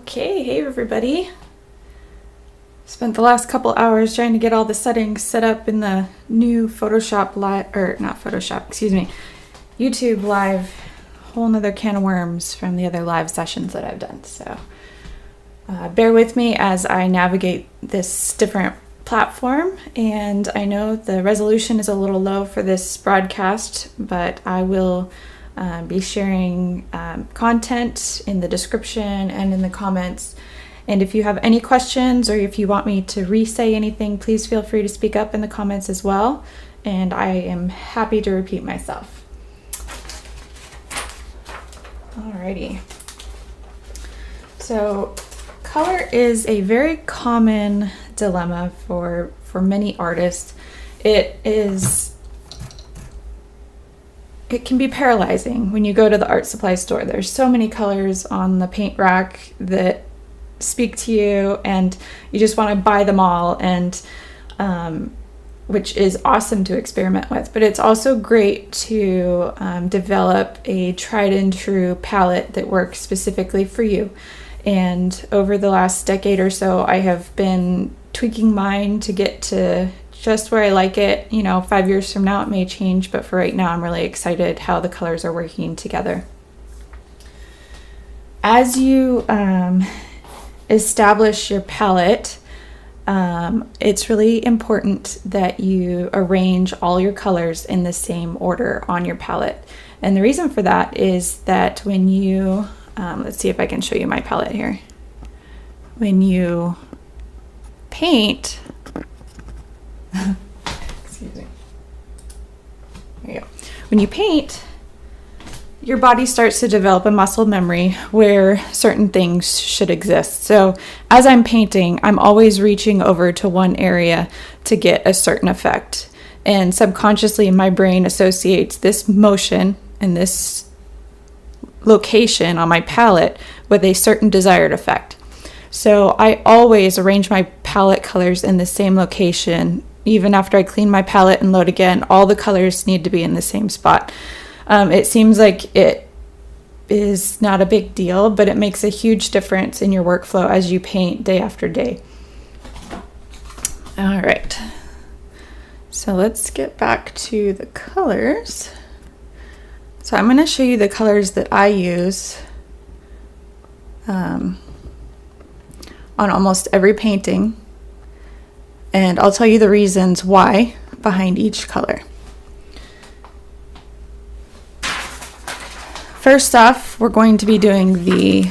Okay, hey everybody. Spent the last couple hours trying to get all the settings set up in the new Photoshop live, or not Photoshop, excuse me, YouTube live. Whole nother can of worms from the other live sessions that I've done. So bear with me as I navigate this different platform. And I know the resolution is a little low for this broadcast, but I will be sharing content in the description and in the comments. And if you have any questions or if you want me to re-say anything, please feel free to speak up in the comments as well. And I am happy to repeat myself. Alrighty. So color is a very common dilemma for many artists. It can be paralyzing when you go to the art supply store. There's so many colors on the paint rack that speak to you and you just want to buy them all, and which is awesome to experiment with. But it's also great to develop a tried and true palette that works specifically for you. And over the last decade or so, I have been tweaking mine to get to just where I like it. You know, 5 years from now it may change, but for right now I'm really excited how the colors are working together. As you establish your palette, it's really important that you arrange all your colors in the same order on your palette. And the reason for that is that when you, let's see if I can show you my palette here. When you paint, excuse me. There you go. When you paint, your body starts to develop a muscle memory where certain things should exist. So as I'm painting, I'm always reaching over to one area to get a certain effect. And subconsciously, my brain associates this motion and this location on my palette with a certain desired effect. So I always arrange my palette colors in the same location. Even after I clean my palette and load again, all the colors need to be in the same spot. It seems like it is not a big deal, but it makes a huge difference in your workflow as you paint day after day. All right, so let's get back to the colors. So I'm going to show you the colors that I use on almost every painting, and I'll tell you the reasons why behind each color. First off, we're going to be doing the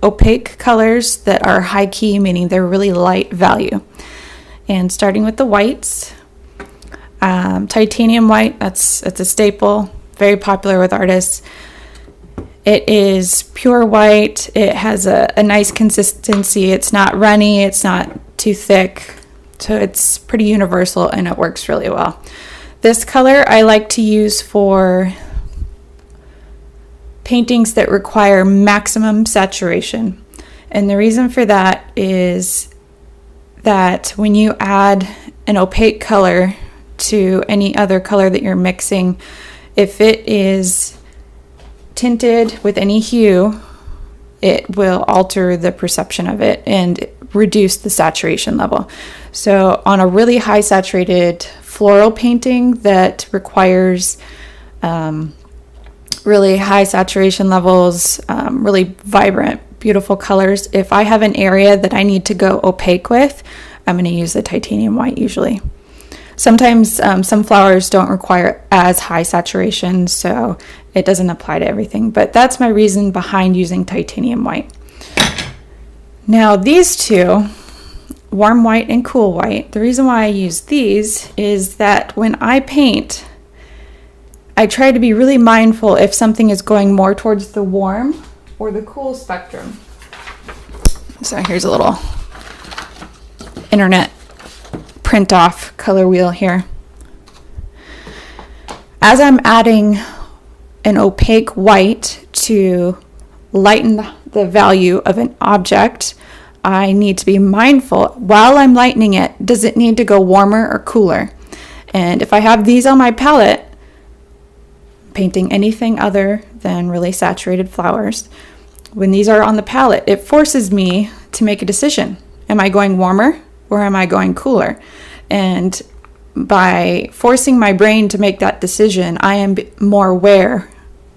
opaque colors that are high key, meaning they're really light value. And starting with the whites, titanium white, it's a staple, very popular with artists. It is pure white. It has a nice consistency. It's not runny, it's not too thick, so it's pretty universal and it works really well. This color I like to use for paintings that require maximum saturation. And the reason for that is that when you add an opaque color to any other color that you're mixing, if it is tinted with any hue, it will alter the perception of it and reduce the saturation level. So on a really high saturated floral painting that requires really high saturation levels, really vibrant, beautiful colors, if I have an area that I need to go opaque with, I'm going to use the titanium white usually. Sometimes some flowers don't require as high saturation, so it doesn't apply to everything, but that's my reason behind using titanium white. Now these two, warm white and cool white, the reason why I use these is that when I paint, I try to be really mindful if something is going more towards the warm or the cool spectrum. So here's a little internet print off color wheel here. As I'm adding an opaque white to lighten the value of an object, I need to be mindful while I'm lightening it, does it need to go warmer or cooler? And if I have these on my palette, painting anything other than really saturated flowers, when these are on the palette, it forces me to make a decision. Am I going warmer or am I going cooler? And by forcing my brain to make that decision, I am more aware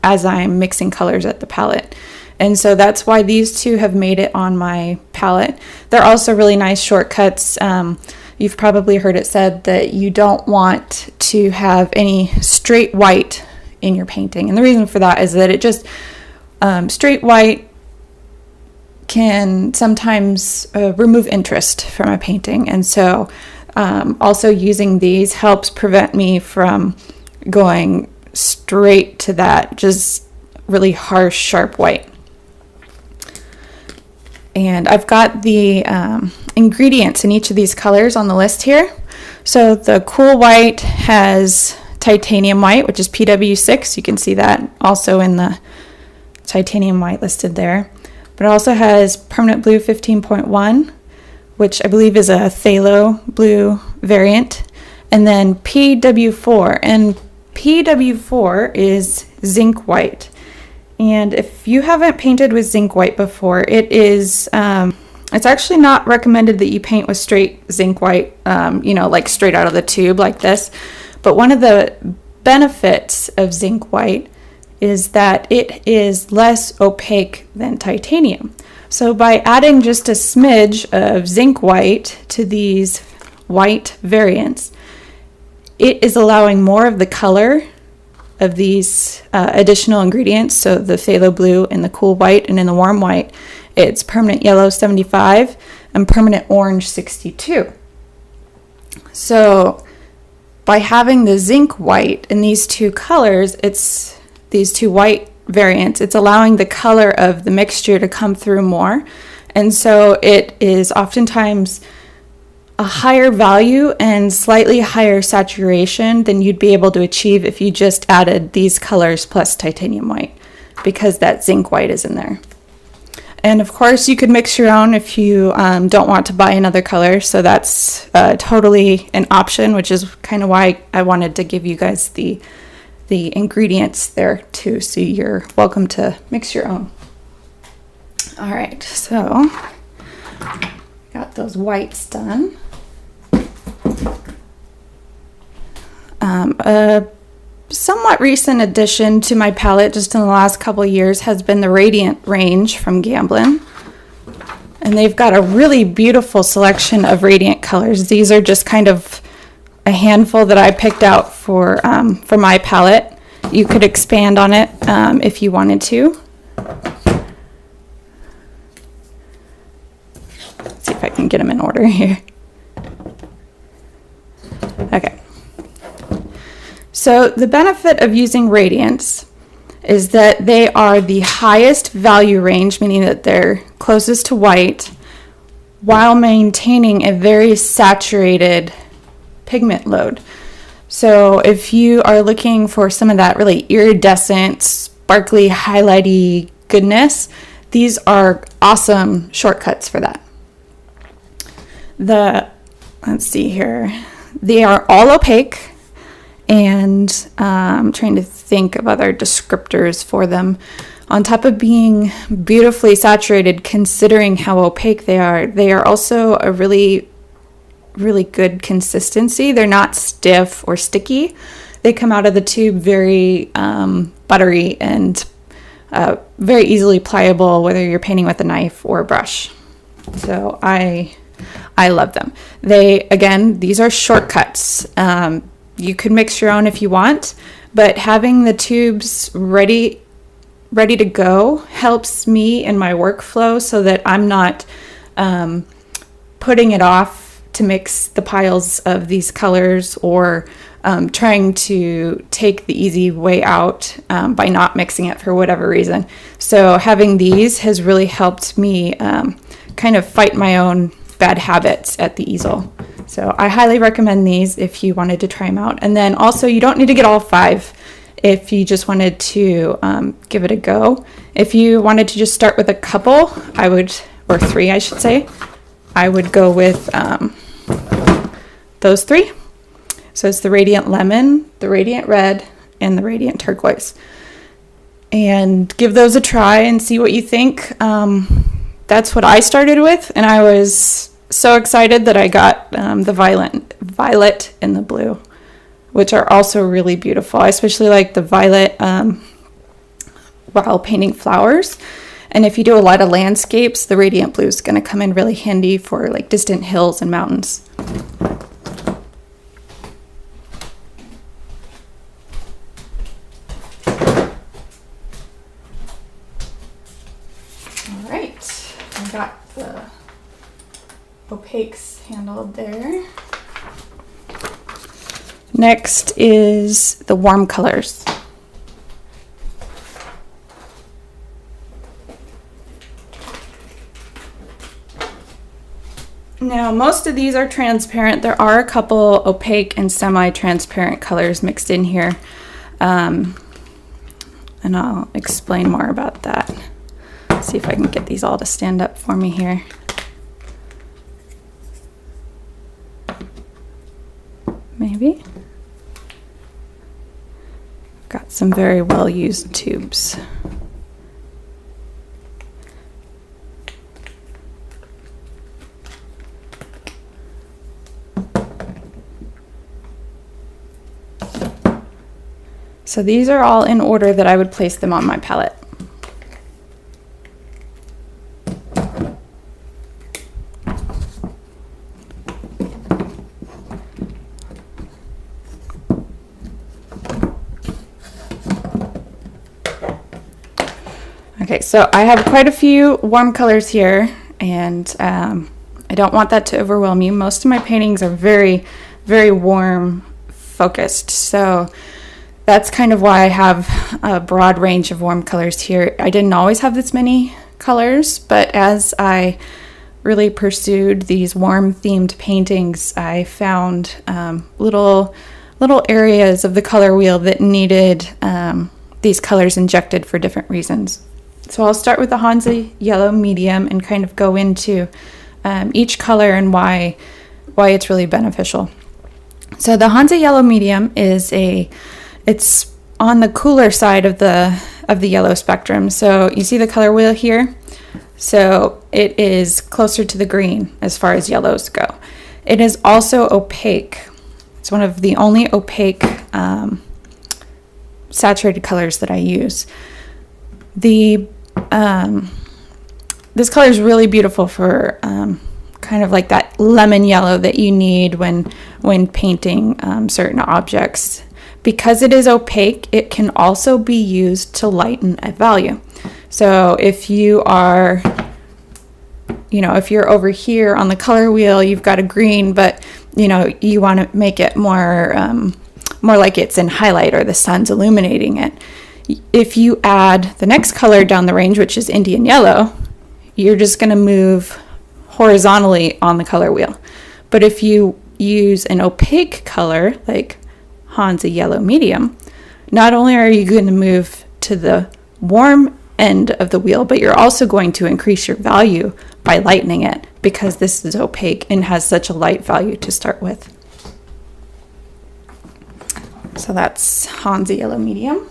as I'm mixing colors at the palette. And so that's why these two have made it on my palette. They're also really nice shortcuts. You've probably heard it said that you don't want to have any straight white in your painting. And the reason for that is that it just, straight white can sometimes remove interest from a painting. And so also using these helps prevent me from going straight to that just really harsh, sharp white. And I've got the ingredients in each of these colors on the list here. So the cool white has titanium white, which is PW6. You can see that also in the titanium white listed there. But it also has permanent blue 15.1, which I believe is a phthalo blue variant. And then PW4. And PW4 is zinc white. And if you haven't painted with zinc white before, it is, it's actually not recommended that you paint with straight zinc white, like straight out of the tube like this. But one of the benefits of zinc white is that it is less opaque than titanium. So by adding just a smidge of zinc white to these white variants, it is allowing more of the color of these additional ingredients. So the phthalo blue and the cool white, and in the warm white, it's permanent yellow 75 and permanent orange 62. So by having the zinc white in these two colors, it's these two white variants, it's allowing the color of the mixture to come through more. And so it is oftentimes a higher value and slightly higher saturation than you'd be able to achieve if you just added these colors plus titanium white, because that zinc white is in there. And of course you could mix your own if you don't want to buy another color, so that's totally an option, which is kind of why I wanted to give you guys the ingredients there too, so you're welcome to mix your own. All right, so got those whites done. A somewhat recent addition to my palette just in the last couple of years has been the Radiant range from Gamblin. And they've got a really beautiful selection of Radiant colors. These are just kind of a handful that I picked out for my palette. You could expand on it if you wanted to. Let's see if I can get them in order here. Okay. So the benefit of using Radiants is that they are the highest value range, meaning that they're closest to white, while maintaining a very saturated pigment load. So if you are looking for some of that really iridescent, sparkly, highlighty goodness, these are awesome shortcuts for that. Let's see here. They are all opaque, and I'm trying to think of other descriptors for them. On top of being beautifully saturated, considering how opaque they are also a really, really good consistency. They're not stiff or sticky. They come out of the tube very buttery and very easily pliable, whether you're painting with a knife or a brush. So I love them. These are shortcuts. You could mix your own if you want, but having the tubes ready to go helps me in my workflow so that I'm not putting it off to mix the piles of these colors or trying to take the easy way out by not mixing it for whatever reason. So having these has really helped me kind of fight my own bad habits at the easel. So I highly recommend these if you wanted to try them out. And then also, you don't need to get all 5 if you just wanted to give it a go. If you wanted to just start with a couple, or 3 I should say, I would go with those 3. So it's the Radiant Lemon, the Radiant Red, and the Radiant Turquoise. And give those a try and see what you think. That's what I started with, and I was so excited that I got the violet and the blue, which are also really beautiful. I especially like the violet while painting flowers. And if you do a lot of landscapes, the Radiant Blue is going to come in really handy for like distant hills and mountains. All right, I got the opaques handled there. Next is the warm colors. Now, most of these are transparent. There are a couple opaque and semi-transparent colors mixed in here. And I'll explain more about that. See if I can get these all to stand up for me here. Maybe. Got some very well used tubes. So these are all in order that I would place them on my palette. Okay, so I have quite a few warm colors here, and I don't want that to overwhelm you. Most of my paintings are very, very warm focused, so that's kind of why I have a broad range of warm colors here. I didn't always have this many colors, but as I really pursued these warm themed paintings, I found little areas of the color wheel that needed these colors injected for different reasons. So I'll start with the Hansa Yellow Medium and kind of go into each color and why it's really beneficial. So the Hansa Yellow Medium is it's on the cooler side of the yellow spectrum. So you see the color wheel here? So it is closer to the green as far as yellows go. It is also opaque. It's one of the only opaque saturated colors that I use. This color is really beautiful for kind of like that lemon yellow that you need when painting certain objects. Because it is opaque, it can also be used to lighten a value. So if you are, if you're over here on the color wheel, you've got a green, but you want to make it more like it's in highlight or the sun's illuminating it. If you add the next color down the range, which is Indian Yellow, you're just going to move horizontally on the color wheel. But if you use an opaque color like Hansa Yellow Medium, not only are you going to move to the warm end of the wheel, but you're also going to increase your value by lightening it because this is opaque and has such a light value to start with. So that's Hansa Yellow Medium.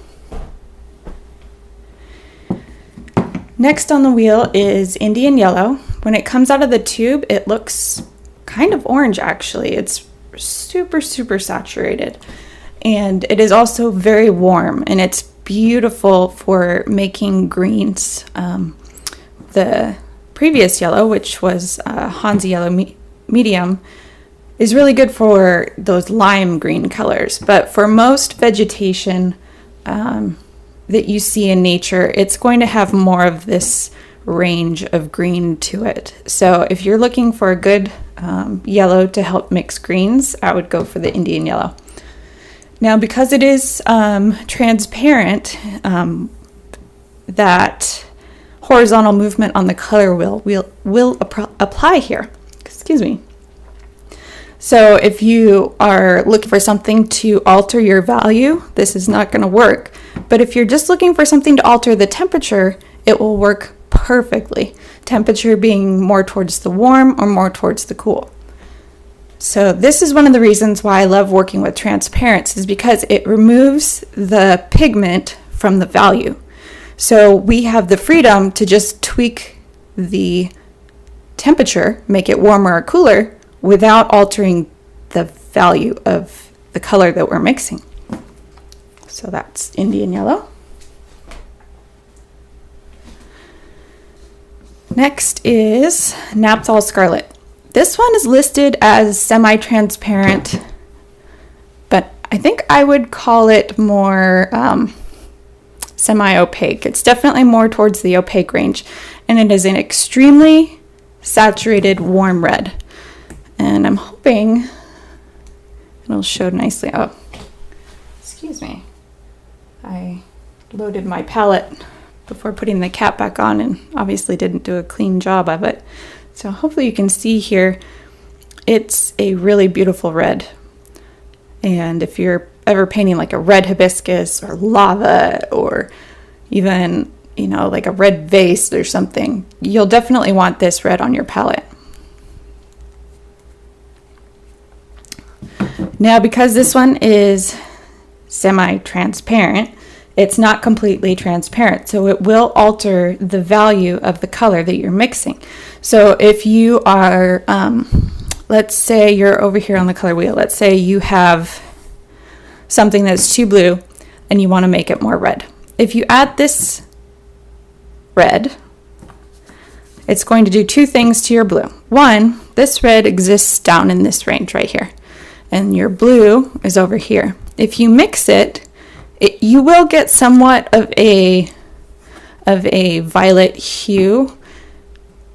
Next on the wheel is Indian Yellow. When it comes out of the tube, it looks kind of orange actually. It's super, super saturated. And it is also very warm, and it's beautiful for making greens. The previous yellow, which was Hansa Yellow Medium, is really good for those lime green colors. But for most vegetation that you see in nature, it's going to have more of this range of green to it. So if you're looking for a good yellow to help mix greens, I would go for the Indian Yellow. Now, because it is transparent, that horizontal movement on the color wheel will apply here. Excuse me. So if you are looking for something to alter your value, this is not going to work. But if you're just looking for something to alter the temperature, it will work perfectly. Temperature being more towards the warm or more towards the cool. So this is one of the reasons why I love working with transparents, is because it removes the pigment from the value. So we have the freedom to just tweak the temperature, make it warmer or cooler, without altering the value of the color that we're mixing. So that's Indian yellow. Next is Napthol Scarlet. This one is listed as semi-transparent, but I think I would call it more semi-opaque. It's definitely more towards the opaque range, and it is an extremely saturated warm red. And I'm hoping it'll show nicely. Oh, excuse me. I loaded my palette before putting the cap back on and obviously didn't do a clean job of it. So hopefully you can see here, it's a really beautiful red. And if you're ever painting like a red hibiscus or lava, or even, you know, like a red vase or something, you'll definitely want this red on your palette. Now, because this one is semi-transparent, it's not completely transparent, so it will alter the value of the color that you're mixing. So if you are, let's say you're over here on the color wheel, let's say you have something that's too blue and you want to make it more red. If you add this red, it's going to do two things to your blue. One, this red exists down in this range right here, and your blue is over here. If you mix it, you will get somewhat of a violet hue,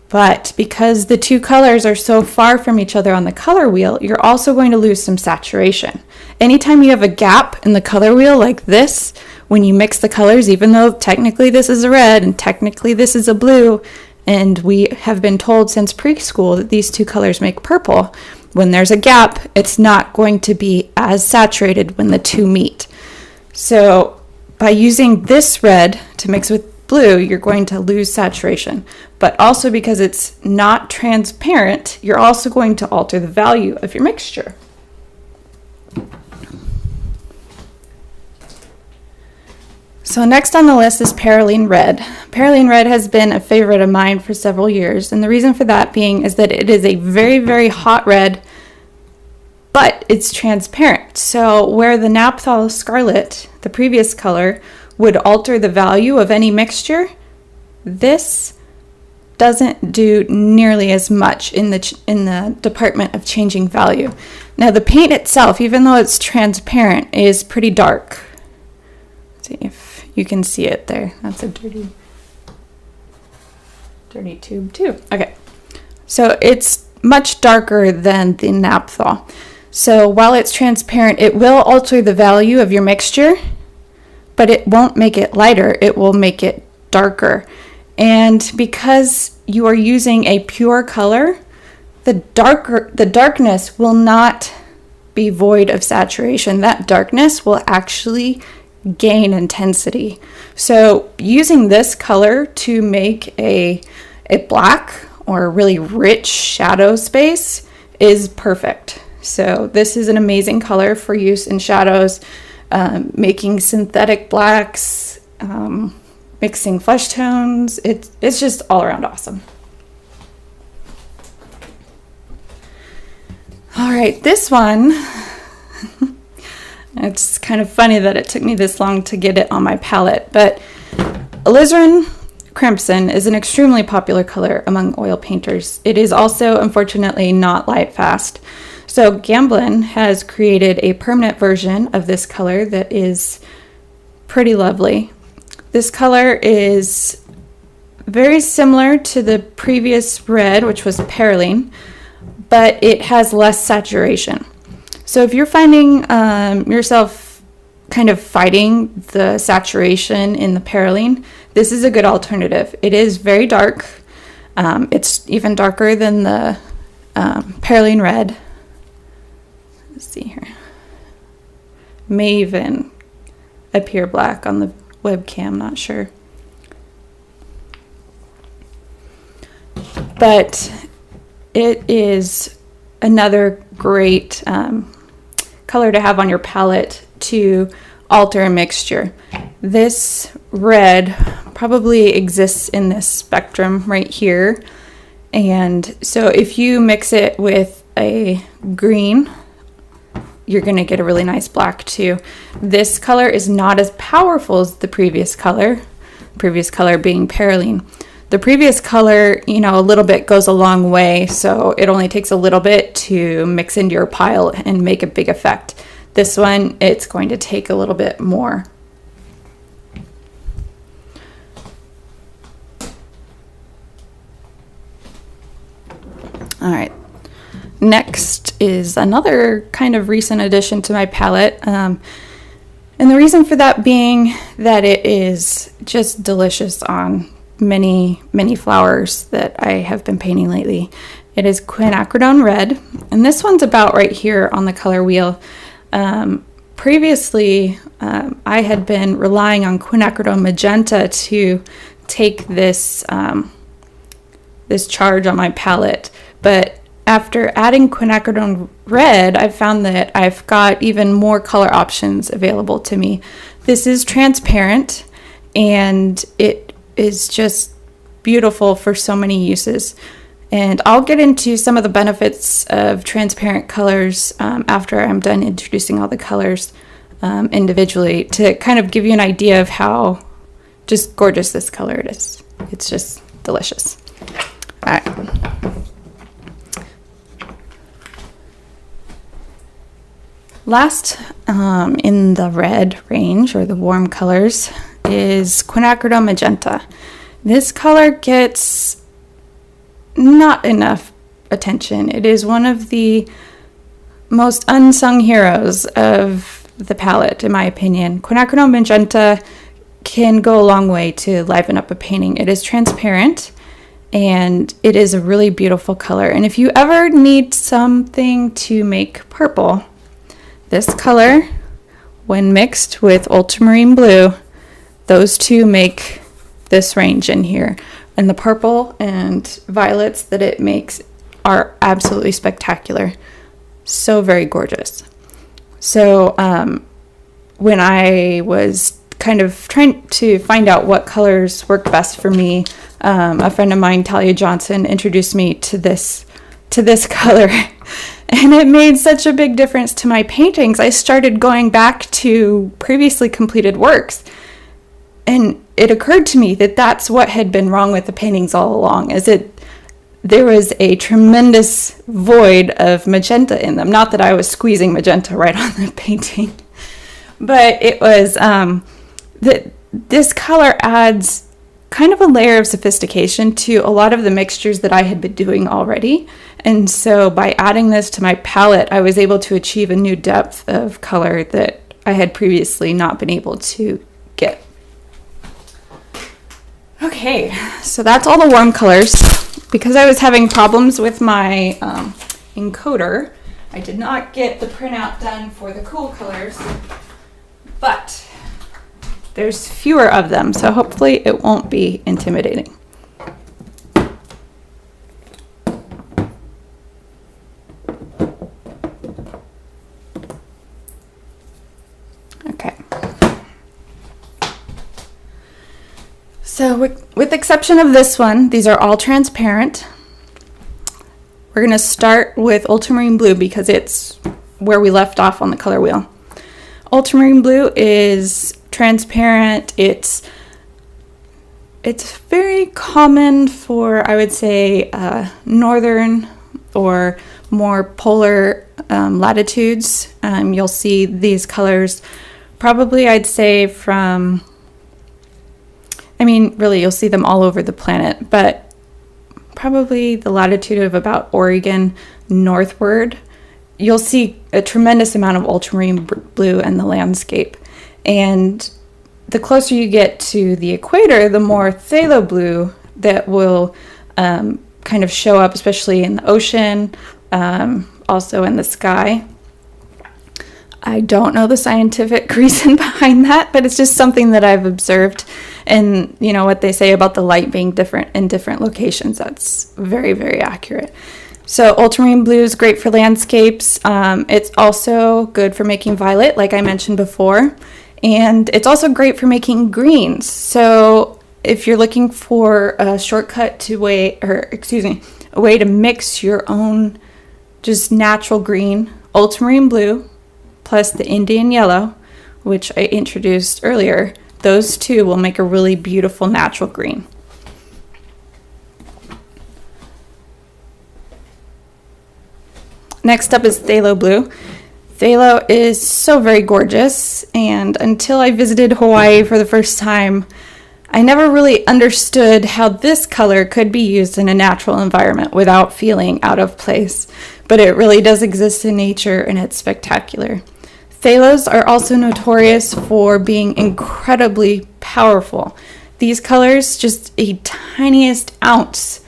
but because the two colors are so far from each other on the color wheel, you're also going to lose some saturation. Anytime you have a gap in the color wheel like this, when you mix the colors, even though technically this is a red and technically this is a blue, and we have been told since preschool that these two colors make purple, when there's a gap, it's not going to be as saturated when the two meet. So by using this red to mix with blue, you're going to lose saturation. But also because it's not transparent, you're also going to alter the value of your mixture. So next on the list is Perylene Red. Perylene Red has been a favorite of mine for several years, and the reason for that being is that it is a very, very hot red, but it's transparent. So where the Napthol Scarlet, the previous color, would alter the value of any mixture, this doesn't do nearly as much in the department of changing value. Now the paint itself, even though it's transparent, is pretty dark. Let's see if you can see it there. That's a dirty tube too. Okay, so it's much darker than the Napthol. So while it's transparent, it will alter the value of your mixture, but it won't make it lighter, it will make it darker. And because you are using a pure color, the darkness will not be void of saturation. That darkness will actually gain intensity. So using this color to make a black or a really rich shadow space is perfect. So this is an amazing color for use in shadows, making synthetic blacks, mixing flesh tones. It's just all around awesome. All right, this one, it's kind of funny that it took me this long to get it on my palette, but Alizarin Crimson is an extremely popular color among oil painters. It is also, unfortunately, not light fast. So Gamblin has created a permanent version of this color that is pretty lovely. This color is very similar to the previous red, which was Perylene, but it has less saturation. So if you're finding yourself kind of fighting the saturation in the Perylene, this is a good alternative. It is very dark. It's even darker than the Perylene Red. Let's see here. May even appear black on the webcam, not sure. But it is another great color to have on your palette to alter a mixture. This red probably exists in this spectrum right here. And so if you mix it with a green, you're going to get a really nice black too. This color is not as powerful as the previous color being Perylene. The previous color, you know, a little bit goes a long way, so it only takes a little bit to mix into your pile and make a big effect. This one, it's going to take a little bit more. All right, next is another kind of recent addition to my palette. And the reason for that being that it is just delicious on many, many flowers that I have been painting lately. It is Quinacridone Red, and this one's about right here on the color wheel. Previously, I had been relying on Quinacridone Magenta to take this, this charge on my palette. But after adding Quinacridone Red, I've found that I've got even more color options available to me. This is transparent, and it is just beautiful for so many uses. And I'll get into some of the benefits of transparent colors after I'm done introducing all the colors individually, to kind of give you an idea of how just gorgeous this color it is. It's just delicious. All right. Last in the red range, or the warm colors, is Quinacridone Magenta. This color gets not enough attention. It is one of the most unsung heroes of the palette, in my opinion. Quinacridone Magenta can go a long way to liven up a painting. It is transparent, and it is a really beautiful color. And if you ever need something to make purple, this color, when mixed with Ultramarine Blue, those two make this range in here. And the purple and violets that it makes are absolutely spectacular. So very gorgeous. So when I was kind of trying to find out what colors work best for me, a friend of mine, Talia Johnson, introduced me to this color. And it made such a big difference to my paintings. I started going back to previously completed works, and it occurred to me that that's what had been wrong with the paintings all along, is there was a tremendous void of magenta in them. Not that I was squeezing magenta right on the painting, but it was that this color adds kind of a layer of sophistication to a lot of the mixtures that I had been doing already. And so by adding this to my palette, I was able to achieve a new depth of color that I had previously not been able to get. Okay, so that's all the warm colors. Because I was having problems with my encoder, I did not get the printout done for the cool colors, but there's fewer of them, so hopefully it won't be intimidating. Okay. So with exception of this one, these are all transparent. We're going to start with Ultramarine Blue because it's where we left off on the color wheel. Ultramarine Blue is transparent. It's very common for, I would say, northern or more polar latitudes. You'll see these colors probably, I'd say, from, I mean, really, you'll see them all over the planet, but probably the latitude of about Oregon northward, you'll see a tremendous amount of ultramarine blue in the landscape. And the closer you get to the equator, the more phthalo blue that will kind of show up, especially in the ocean, also in the sky. I don't know the scientific reason behind that, but it's just something that I've observed. And, you know, what they say about the light being different in different locations, that's very, very accurate. So ultramarine blue is great for landscapes. It's also good for making violet, like I mentioned before. And it's also great for making greens. So if you're looking for a shortcut to a way to mix your own just natural green, ultramarine blue plus the Indian yellow, which I introduced earlier, those two will make a really beautiful natural green. Next up is phthalo blue. Phthalo is so very gorgeous, and until I visited Hawaii for the first time, I never really understood how this color could be used in a natural environment without feeling out of place, but it really does exist in nature and it's spectacular. Phthalos are also notorious for being incredibly powerful. These colors, just a tiniest ounce,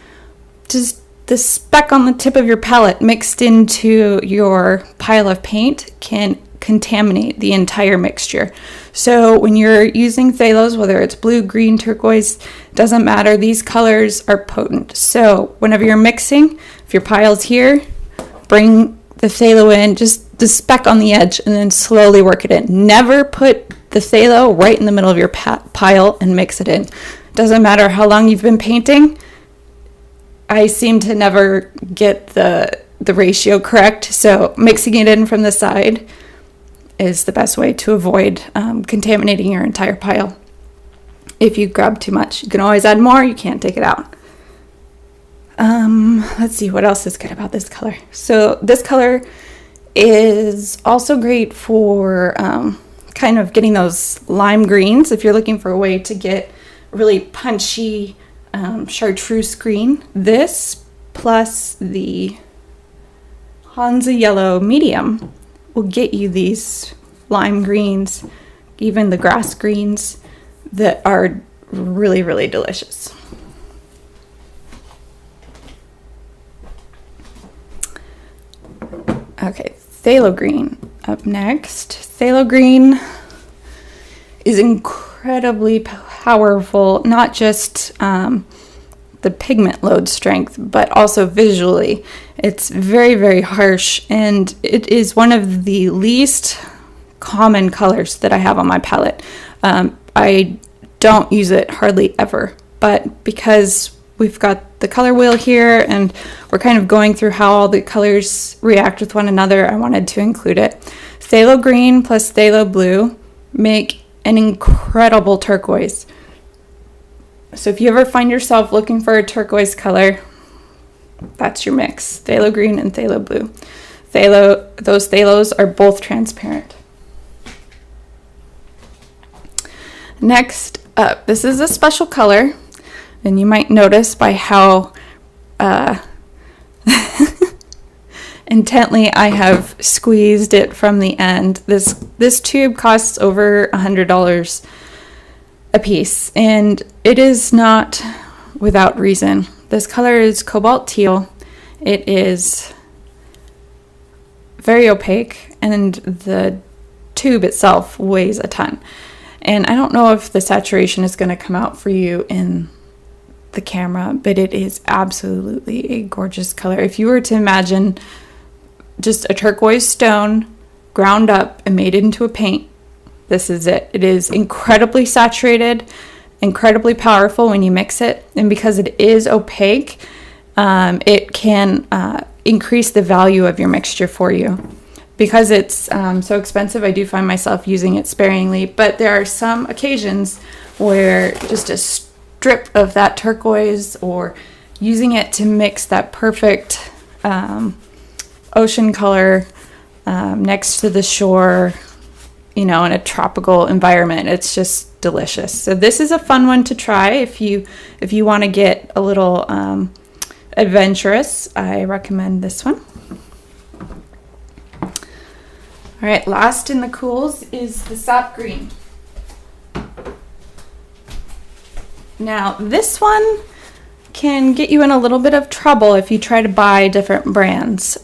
just the speck on the tip of your palette mixed into your pile of paint can contaminate the entire mixture. So when you're using phthalos, whether it's blue, green, turquoise, doesn't matter, these colors are potent. So whenever you're mixing, if your pile's here, bring the phthalo in, just the speck on the edge, and then slowly work it in. Never put the phthalo right in the middle of your pile and mix it in. Doesn't matter how long you've been painting, I seem to never get the ratio correct, so mixing it in from the side is the best way to avoid contaminating your entire pile. If you grab too much, you can always add more, you can't take it out. Let's see what else is good about this color. So this color is also great for kind of getting those lime greens if you're looking for a way to get really punchy chartreuse green. This plus the Hansa yellow medium will get you these lime greens, even the grass greens that are really, really delicious. Okay, phthalo green up next. Phthalo green is incredibly powerful, not just the pigment load strength, but also visually. It's very, very harsh, and it is one of the least common colors that I have on my palette. I don't use it hardly ever, but because we've got the color wheel here and we're kind of going through how all the colors react with one another, I wanted to include it. Phthalo green plus phthalo blue make an incredible turquoise. So if you ever find yourself looking for a turquoise color, that's your mix, phthalo green and phthalo blue. Those phthalos are both transparent. Next up, this is a special color, and you might notice by how intently I have squeezed it from the end. This tube costs over $100 a piece, and it is not without reason. This color is cobalt teal. It is very opaque, and the tube itself weighs a ton. And I don't know if the saturation is going to come out for you in the camera, but it is absolutely a gorgeous color. If you were to imagine just a turquoise stone ground up and made into a paint, this is it. It is incredibly saturated, incredibly powerful when you mix it, and because it is opaque, it can increase the value of your mixture for you. Because it's so expensive, I do find myself using it sparingly, but there are some occasions where just a strip of that turquoise, or using it to mix that perfect ocean color next to the shore, in a tropical environment, it's just delicious. So this is a fun one to try if you want to get a little adventurous. I recommend this one. All right, last in the cools is the sap green. Now, this one can get you in a little bit of trouble if you try to buy different brands.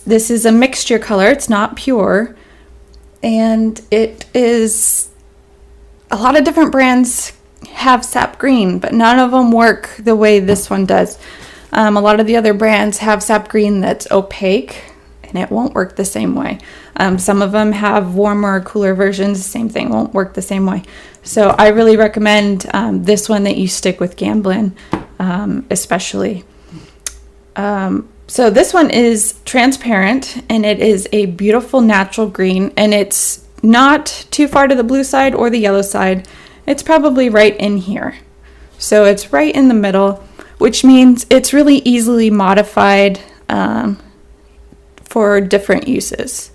This is a mixture color, it's not pure, and it is, a lot of different brands have sap green, but none of them work the way this one does. A lot of the other brands have sap green that's opaque, and it won't work the same way. Some of them have warmer or cooler versions. Same thing, won't work the same way. So I really recommend this one that you stick with Gamblin, especially. So this one is transparent, and it is a beautiful natural green, and it's not too far to the blue side or the yellow side. It's probably right in here. So it's right in the middle, which means it's really easily modified for different uses.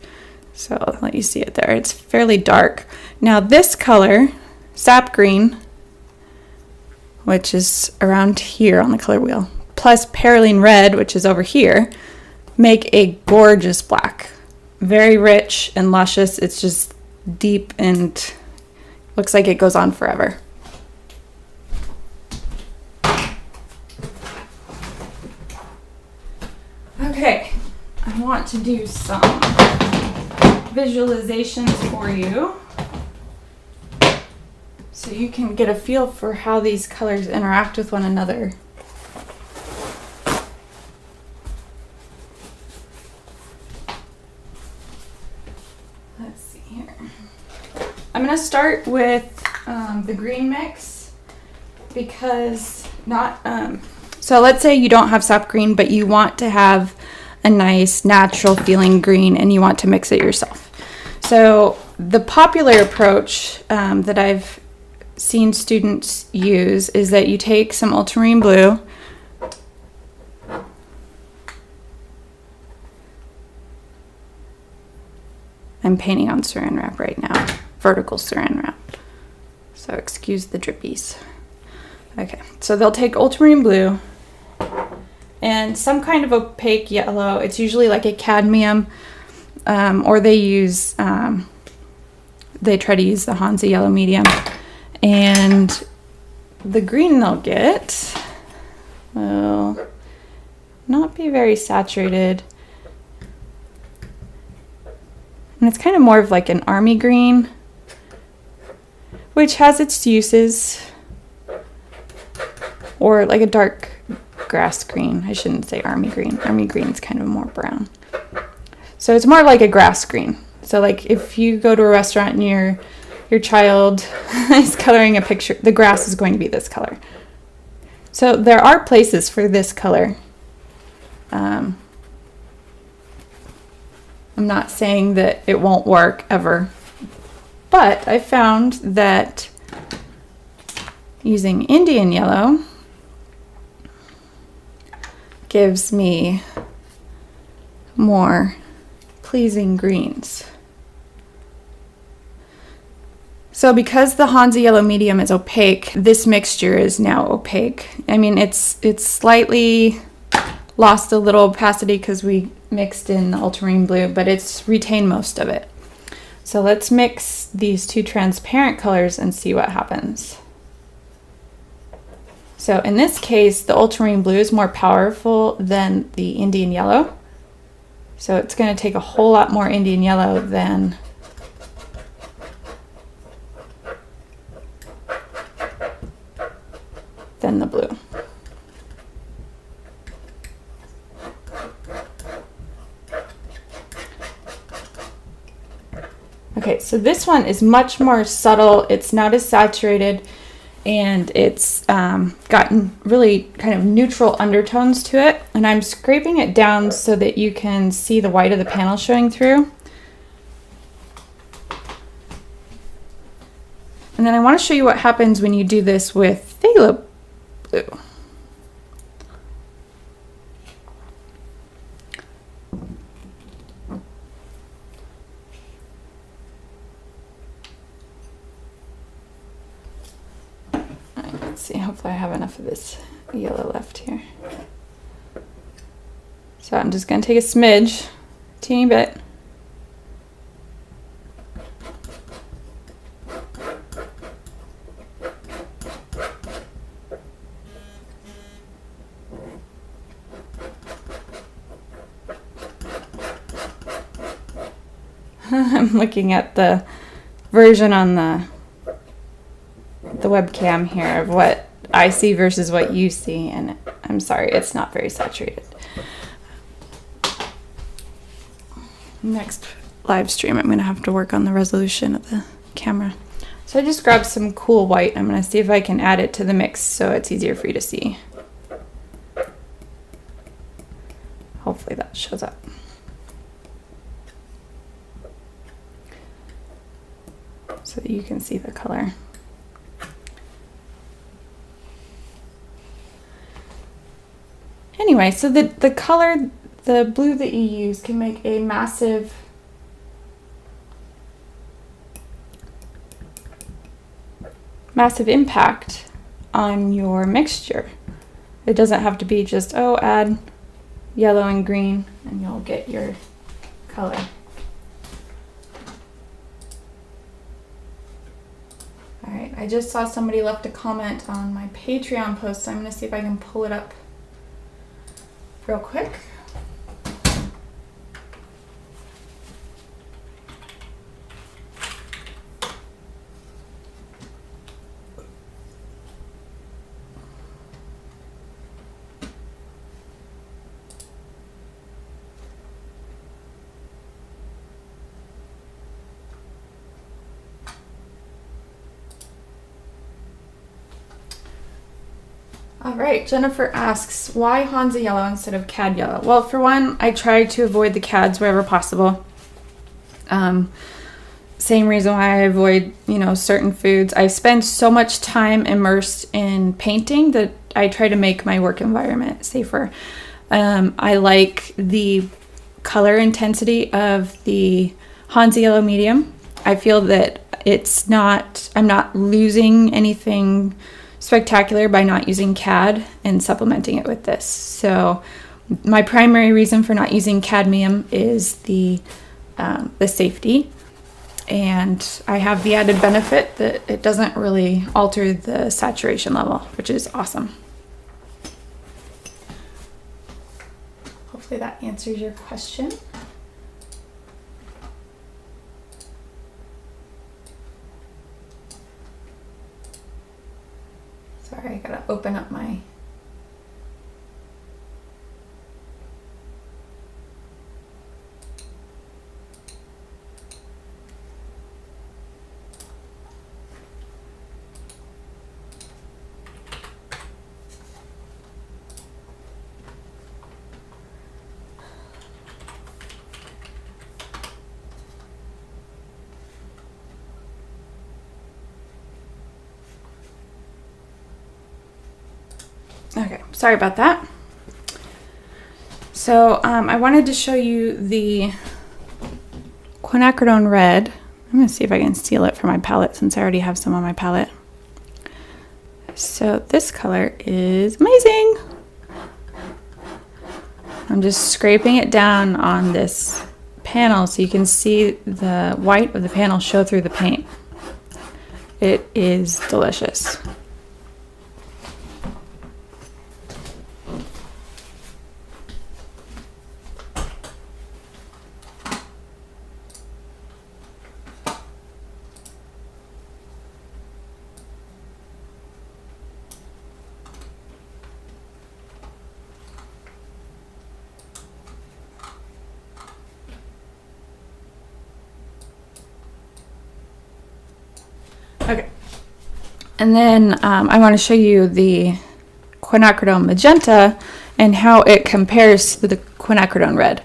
So I'll let you see it there. It's fairly dark. Now this color, sap green, which is around here on the color wheel, plus Perylene red, which is over here, make a gorgeous black. Very rich and luscious. It's just deep and looks like it goes on forever. Okay, I want to do some visualizations for you so you can get a feel for how these colors interact with one another. Let's see here. I'm going to start with the green mix because so let's say you don't have sap green, but you want to have a nice natural feeling green and you want to mix it yourself. So the popular approach that I've seen students use is that you take some ultramarine blue, I'm painting on saran wrap right now, vertical saran wrap, so excuse the drippies. Okay, so they'll take ultramarine blue and some kind of opaque yellow. It's usually like a cadmium, or they try to use the Hansa yellow medium. And the green they'll get will not be very saturated. And it's kind of more of like an army green, which has its uses. Or like a dark grass green. I shouldn't say army green. Army green is kind of more brown. So it's more like a grass green. So like if you go to a restaurant and your child is coloring a picture, the grass is going to be this color. So there are places for this color. I'm not saying that it won't work ever, but I found that using Indian yellow gives me more pleasing greens. So because the Hansa yellow medium is opaque, this mixture is now opaque. I mean, it's slightly lost a little opacity because we mixed in the ultramarine blue, but it's retained most of it. So let's mix these two transparent colors and see what happens. So in this case, the ultramarine blue is more powerful than the Indian yellow. So it's going to take a whole lot more Indian yellow than the blue. Okay, so this one is much more subtle. It's not as saturated, and it's gotten really kind of neutral undertones to it. And I'm scraping it down so that you can see the white of the panel showing through. And then I want to show you what happens when you do this with phthalo blue. Let's see, hopefully I have enough of this yellow left here. So I'm just going to take a smidge, teeny bit. I'm looking at the version on the webcam here of what I see versus what you see, and I'm sorry, it's not very saturated. Next live stream, I'm gonna have to work on the resolution of the camera. So I just grabbed some cool white. I'm gonna see if I can add it to the mix so it's easier for you to see. Hopefully that shows up. So that you can see the color. Anyway, so the color, the blue that you use can make a massive impact on your mixture. It doesn't have to be just, oh, add yellow and green and you'll get your color. All right, I just saw somebody left a comment on my Patreon post, so I'm gonna see if I can pull it up real quick. All right, Jennifer asks, why Hansa yellow instead of cad yellow? Well, for one, I try to avoid the cads wherever possible. Same reason why I avoid, certain foods. I spend so much time immersed in painting that I try to make my work environment safer. I like the color intensity of the Hansa yellow medium. I feel that I'm not losing anything spectacular by not using cad and supplementing it with this. So my primary reason for not using cadmium is the safety, and I have the added benefit that it doesn't really alter the saturation level, which is awesome. Hopefully that answers your question. Sorry, I gotta open up my... Okay, sorry about that. So I wanted to show you the Quinacridone red. I'm going to see if I can steal it from my palette since I already have some on my palette. So this color is amazing. I'm just scraping it down on this panel so you can see the white of the panel show through the paint. It is delicious. Okay, and then I want to show you the Quinacridone Magenta and how it compares to the Quinacridone Red.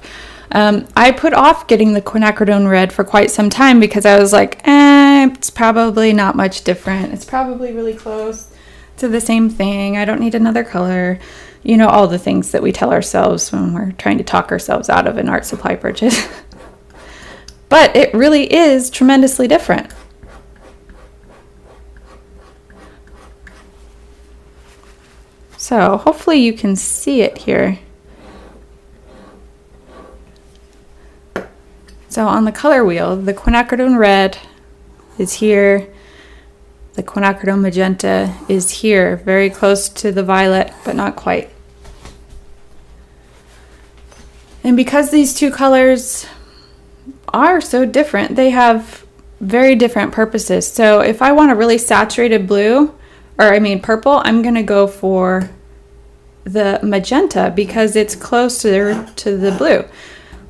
I put off getting the Quinacridone Red for quite some time because I was like, it's probably not much different. It's probably really close to the same thing. I don't need another color. You know, all the things that we tell ourselves when we're trying to talk ourselves out of an art supply purchase. But it really is tremendously different. So hopefully you can see it here. So on the color wheel, the Quinacridone Red is here. The Quinacridone Magenta is here, very close to the violet, but not quite. And because these two colors are so different, they have very different purposes. So if I want a really saturated blue, purple, I'm going to go for the magenta because it's closer to the blue.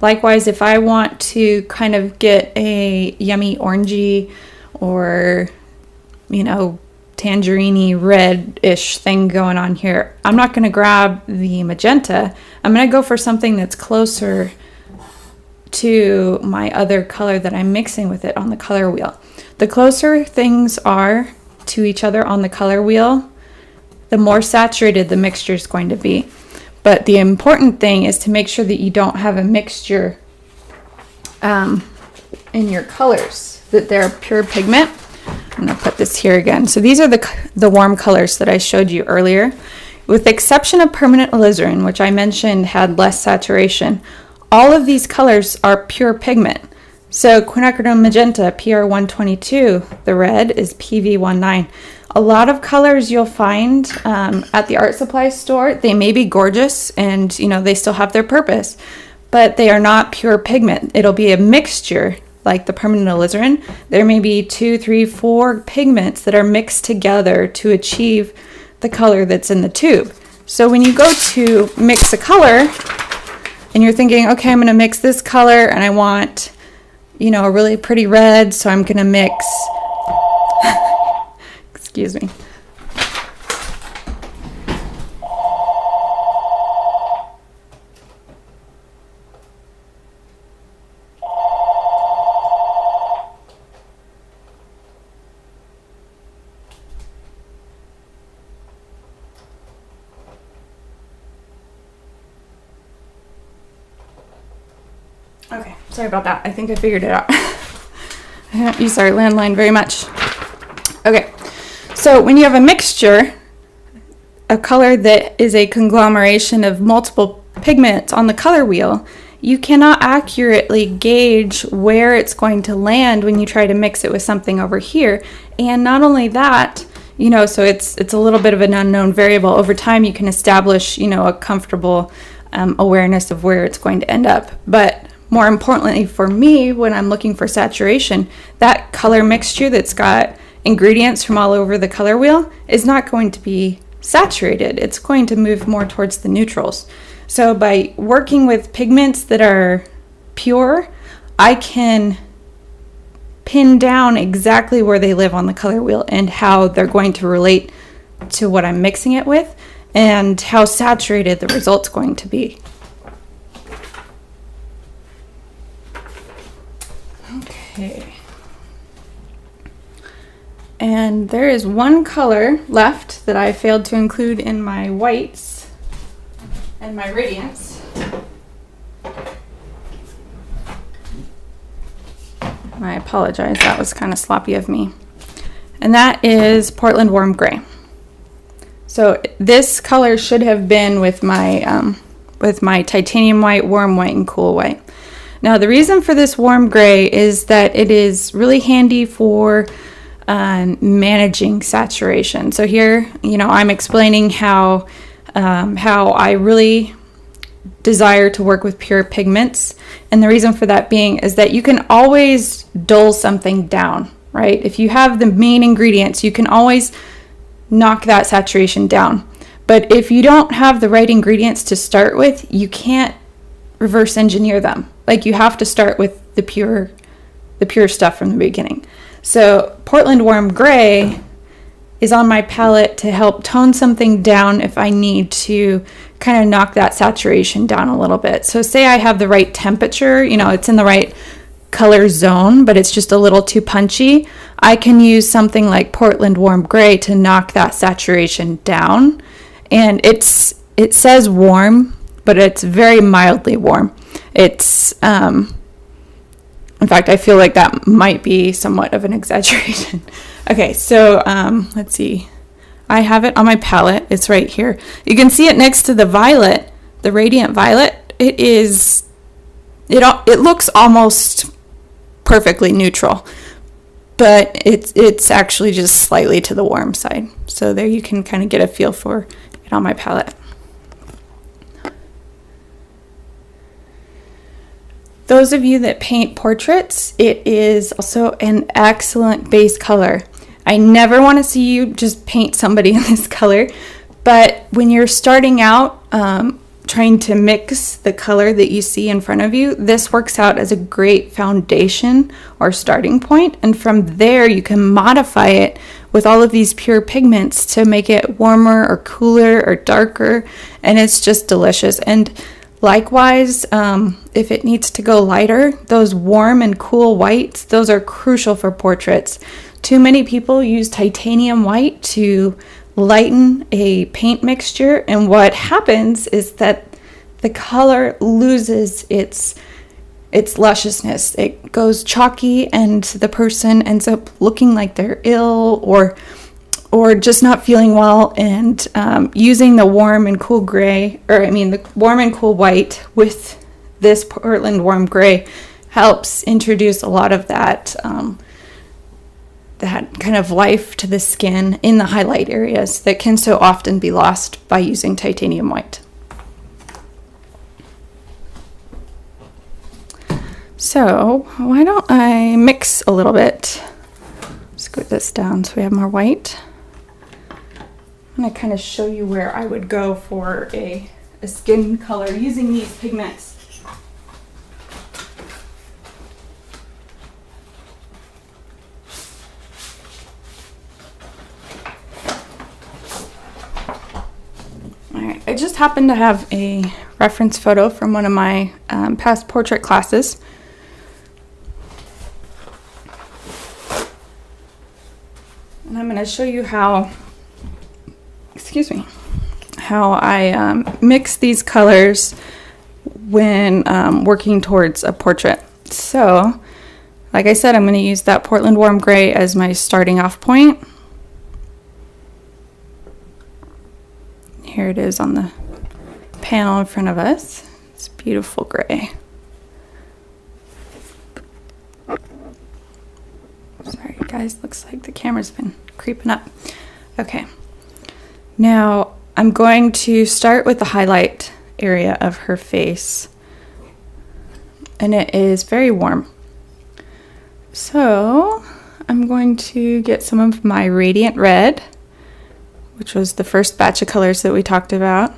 Likewise, if I want to kind of get a yummy orangey or, tangerine red-ish thing going on here, I'm not going to grab the magenta. I'm going to go for something that's closer to my other color that I'm mixing with it on the color wheel. The closer things are to each other on the color wheel, the more saturated the mixture is going to be. But the important thing is to make sure that you don't have a mixture in your colors, that they're pure pigment. I'm going to put this here again. So these are the warm colors that I showed you earlier. With the exception of permanent alizarin, which I mentioned had less saturation, all of these colors are pure pigment. So Quinacridone magenta, PR122, the red is PV19. A lot of colors you'll find at the art supply store, they may be gorgeous and they still have their purpose, but they are not pure pigment. It'll be a mixture like the permanent alizarin. There may be 2, 3, 4 pigments that are mixed together to achieve the color that's in the tube. So when you go to mix a color and you're thinking, okay, I'm going to mix this color and I want, a really pretty red, so I'm going to mix, excuse me. Okay, sorry about that. I think I figured it out. I don't use our landline very much. Okay, so when you have a mixture, a color that is a conglomeration of multiple pigments on the color wheel, you cannot accurately gauge where it's going to land when you try to mix it with something over here. And not only that, so it's a little bit of an unknown variable. Over time, you can establish, a comfortable awareness of where it's going to end up. But more importantly for me, when I'm looking for saturation, that color mixture that's got ingredients from all over the color wheel is not going to be saturated. It's going to move more towards the neutrals. So by working with pigments that are pure, I can pin down exactly where they live on the color wheel and how they're going to relate to what I'm mixing it with and how saturated the result's going to be. Okay. And there is one color left that I failed to include in my whites and my radiants. I apologize, that was kind of sloppy of me. And that is Portland Warm Gray. So this color should have been with my titanium white, warm white, and cool white. Now the reason for this warm gray is that it is really handy for managing saturation. So here, I'm explaining how I really desire to work with pure pigments. And the reason for that being is that you can always dull something down, right? If you have the main ingredients, you can always knock that saturation down. But if you don't have the right ingredients to start with, you can't reverse engineer them. Like, you have to start with the pure stuff from the beginning. So Portland Warm Gray is on my palette to help tone something down if I need to kind of knock that saturation down a little bit. So say I have the right temperature, it's in the right color zone, but it's just a little too punchy. I can use something like Portland Warm Gray to knock that saturation down. And it says warm, but it's very mildly warm. It's, in fact, I feel like that might be somewhat of an exaggeration. Okay, so let's see. I have it on my palette. It's right here. You can see it next to the violet, the radiant violet. It looks almost perfectly neutral, but it's actually just slightly to the warm side. So there you can kind of get a feel for it on my palette. Those of you that paint portraits, it is also an excellent base color. I never want to see you just paint somebody in this color, but when you're starting out trying to mix the color that you see in front of you, this works out as a great foundation or starting point, and from there you can modify it with all of these pure pigments to make it warmer or cooler or darker, and it's just delicious. And likewise, if it needs to go lighter, those warm and cool whites, those are crucial for portraits. Too many people use titanium white to lighten a paint mixture, and what happens is that the color loses its lusciousness. It goes chalky, and the person ends up looking like they're ill or just not feeling well. And using the warm and cool gray, the warm and cool white with this Portland warm gray helps introduce a lot of that kind of life to the skin in the highlight areas that can so often be lost by using titanium white. So why don't I mix a little bit? Scoot this down so we have more white. I'm going to kind of show you where I would go for a skin color using these pigments. Alright, I just happen to have a reference photo from one of my past portrait classes. And I'm going to show you how I mix these colors when working towards a portrait. So, like I said, I'm going to use that Portland Warm Gray as my starting off point. Here it is on the panel in front of us. It's beautiful gray. Sorry guys, looks like the camera's been creeping up. Okay. Now, I'm going to start with the highlight area of her face, and it is very warm. So, I'm going to get some of my Radiant Red, which was the first batch of colors that we talked about.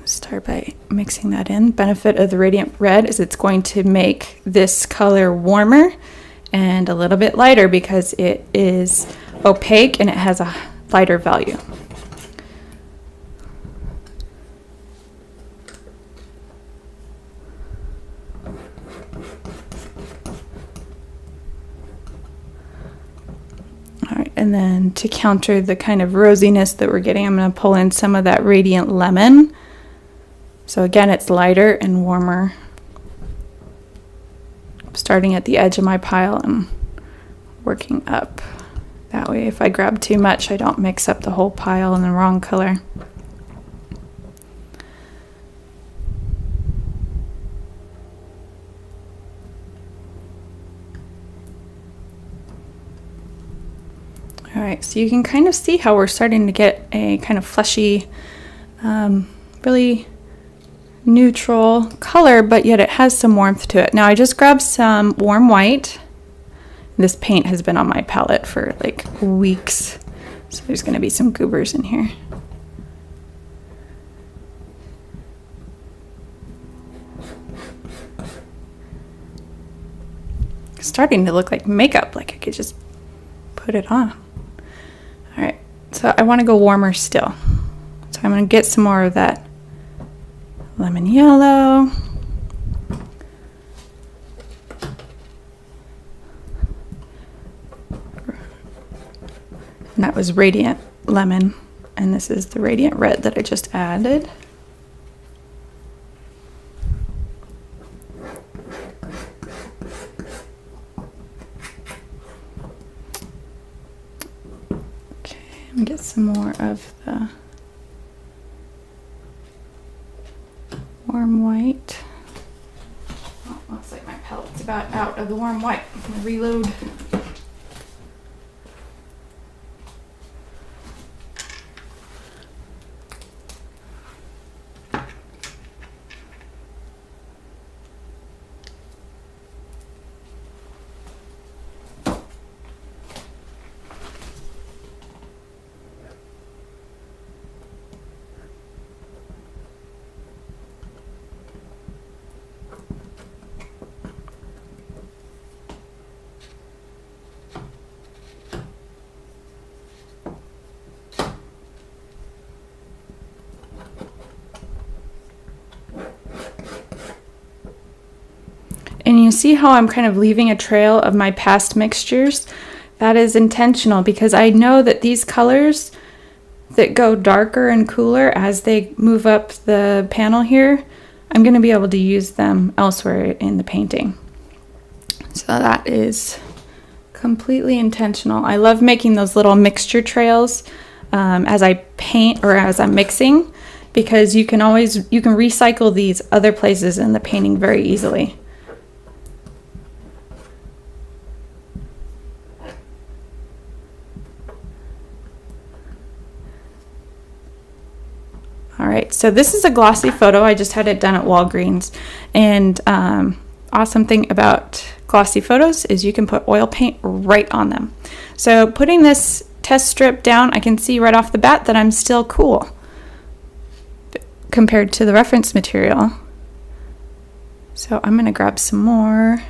Start by mixing that in. Benefit of the Radiant Red is it's going to make this color warmer and a little bit lighter because it is opaque and it has a lighter value. All right, and then to counter the kind of rosiness that we're getting, I'm going to pull in some of that Radiant Lemon. So again, it's lighter and warmer. Starting at the edge of my pile and working up. That way, if I grab too much, I don't mix up the whole pile in the wrong color. All right, so you can kind of see how we're starting to get a kind of fleshy, really neutral color, but yet it has some warmth to it. Now I just grabbed some warm white. This paint has been on my palette for like weeks, so there's going to be some goobers in here. It's starting to look like makeup, like I could just put it on. All right, so I want to go warmer still. So I'm going to get some more of that lemon yellow. And that was Radiant Lemon, and this is the Radiant Red that I just added. Okay, and get some more of the warm white. Oh, looks like my palette's about out of the warm white. I'm gonna reload. And you see how I'm kind of leaving a trail of my past mixtures? That is intentional because I know that these colors that go darker and cooler as they move up the panel here, I'm going to be able to use them elsewhere in the painting. So that is completely intentional. I love making those little mixture trails as I paint or as I'm mixing, because you can recycle these other places in the painting very easily. All right, so this is a glossy photo. I just had it done at Walgreens. And awesome thing about glossy photos is you can put oil paint right on them. So putting this test strip down, I can see right off the bat that I'm still cool compared to the reference material. So I'm gonna grab some more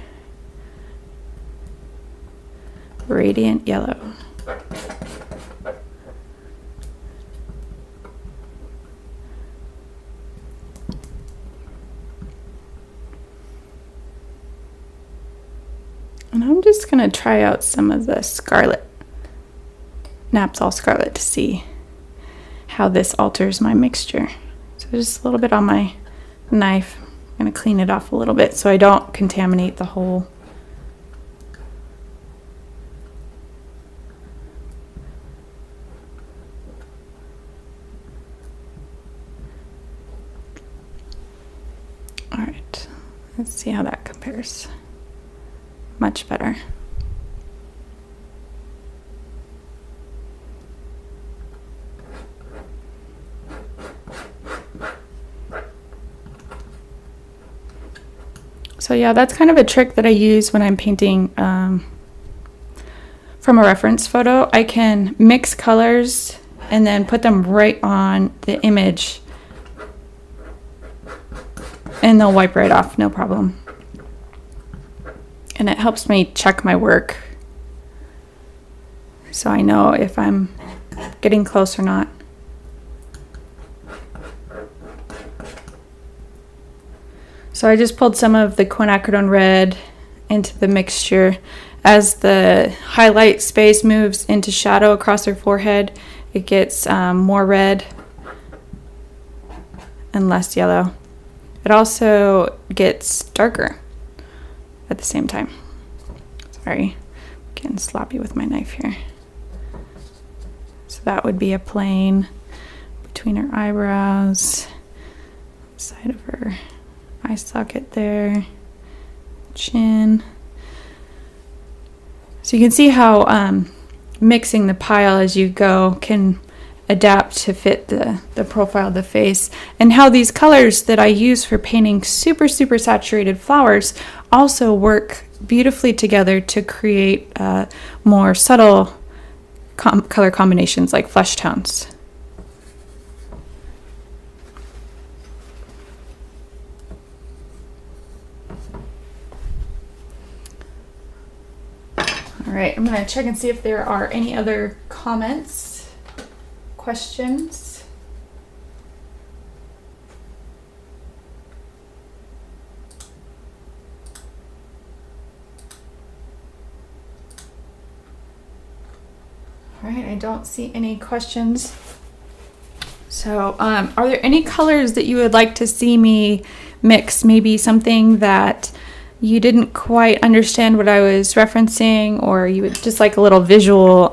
Radiant Yellow. And I'm just going to try out some of the Scarlet, Napthol Scarlet, to see how this alters my mixture. So just a little bit on my knife. I'm going to clean it off a little bit so I don't contaminate the whole. All right, let's see how that compares. Much better. So yeah, that's kind of a trick that I use when I'm painting from a reference photo. I can mix colors and then put them right on the image and they'll wipe right off, no problem. And it helps me check my work so I know if I'm getting close or not. So I just pulled some of the Quinacridone red into the mixture. As the highlight space moves into shadow across her forehead, it gets more red and less yellow. It also gets darker at the same time. Sorry, I'm getting sloppy with my knife here. So that would be a plane between her eyebrows, side of her eye socket there, chin. So you can see how mixing the pile as you go can adapt to fit the profile of the face, and how these colors that I use for painting super saturated flowers also work beautifully together to create more subtle color combinations like flesh tones. All right, I'm gonna check and see if there are any other comments, questions. All right, I don't see any questions. So are there any colors that you would like to see me mix? Maybe something that you didn't quite understand what I was referencing, or you would just like a little visual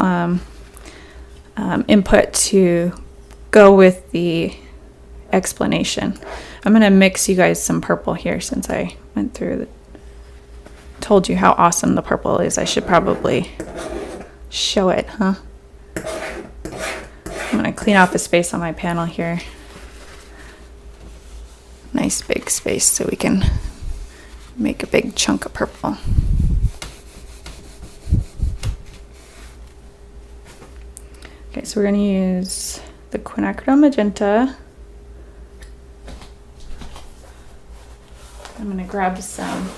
input to go with the explanation. I'm gonna mix you guys some purple here since I went through told you how awesome the purple is. I should probably show it, huh? I'm gonna clean off a space on my panel here. Nice big space so we can make a big chunk of purple. Okay, so we're gonna use the Quinacridone Magenta. I'm gonna grab some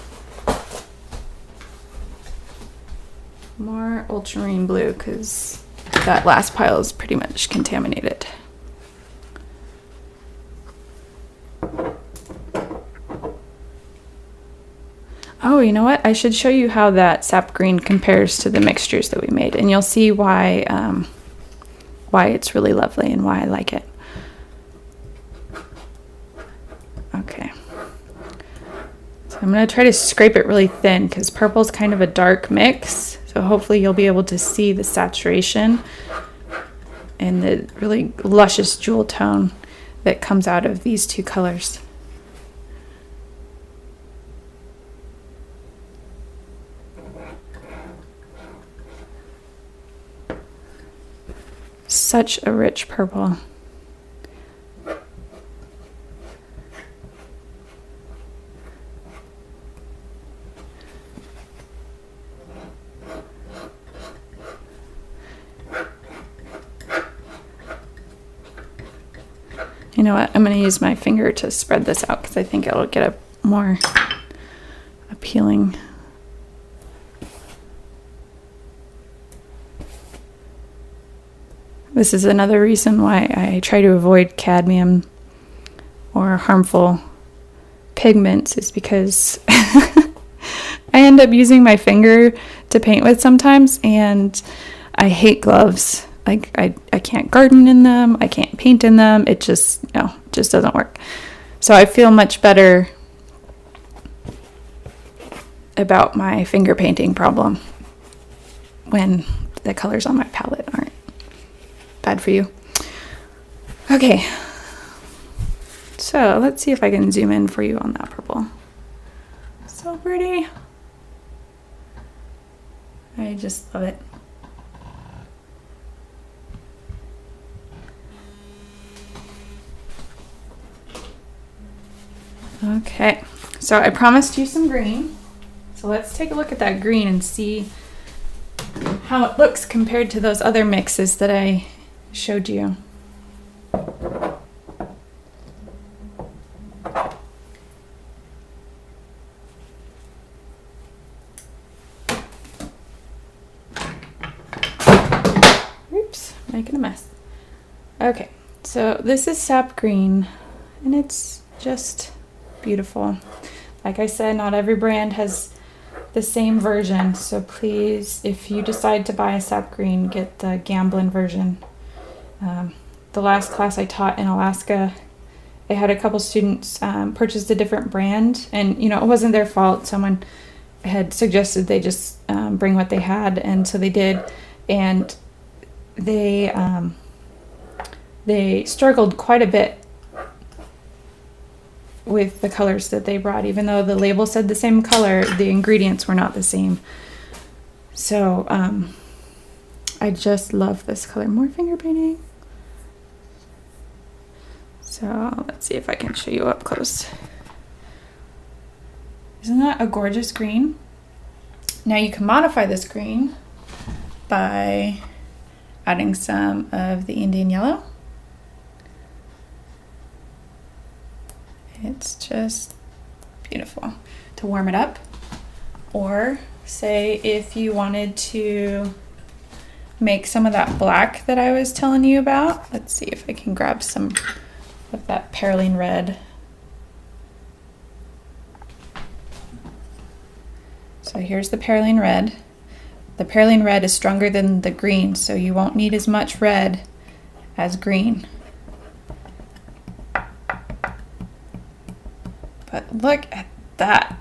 more Ultramarine blue because that last pile is pretty much contaminated. Oh, Oh, you know what? I should show you how that sap green compares to the mixtures that we made, and you'll see why it's really lovely and why I like it. Okay. So I'm going to try to scrape it really thin because purple is kind of a dark mix. So hopefully you'll be able to see the saturation and the really luscious jewel tone that comes out of these two colors. Such a rich purple. You know what? I'm going to use my finger to spread this out because I think it'll get a more appealing. This is another reason why I try to avoid cadmium or harmful pigments, is because I end up using my finger to paint with sometimes, and I hate gloves. Like I can't garden in them, I can't paint in them. It just doesn't work. So I feel much better about my finger painting problem when the colors on my palette aren't bad for you. Okay, so let's see if I can zoom in for you on that purple. So pretty. I just love it. Okay, so I promised you some green. So let's take a look at that green and see how it looks compared to those other mixes that I showed you. Oops, making a mess. Okay, so this is sap green, and it's just beautiful. Like I said, not every brand has the same version, so please, if you decide to buy a sap green, get the Gamblin version. The last class I taught in Alaska, I had a couple students purchase a different brand, and it wasn't their fault. Someone had suggested they just bring what they had, and so they did, and they struggled quite a bit with the colors that they brought. Even though the label said the same color, the ingredients were not the same. So I just love this color. More finger painting. So let's see if I can show you up close. Isn't that a gorgeous green? Now you can modify this green by adding some of the Indian yellow. It's just beautiful to warm it up. Or say if you wanted to make some of that black that I was telling you about. Let's see if I can grab some of that Perylene red. So here's the Perylene red. The Perylene red is stronger than the green, so you won't need as much red as green. But look at that.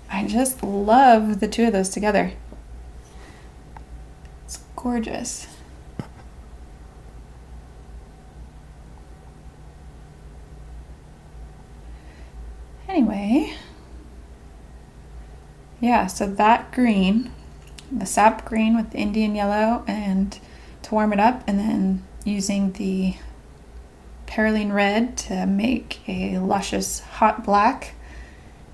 I just love the two of those together. It's gorgeous. Anyway, yeah, so that green, the sap green with the Indian yellow, and to warm it up, and then using the Perylene red to make a luscious hot black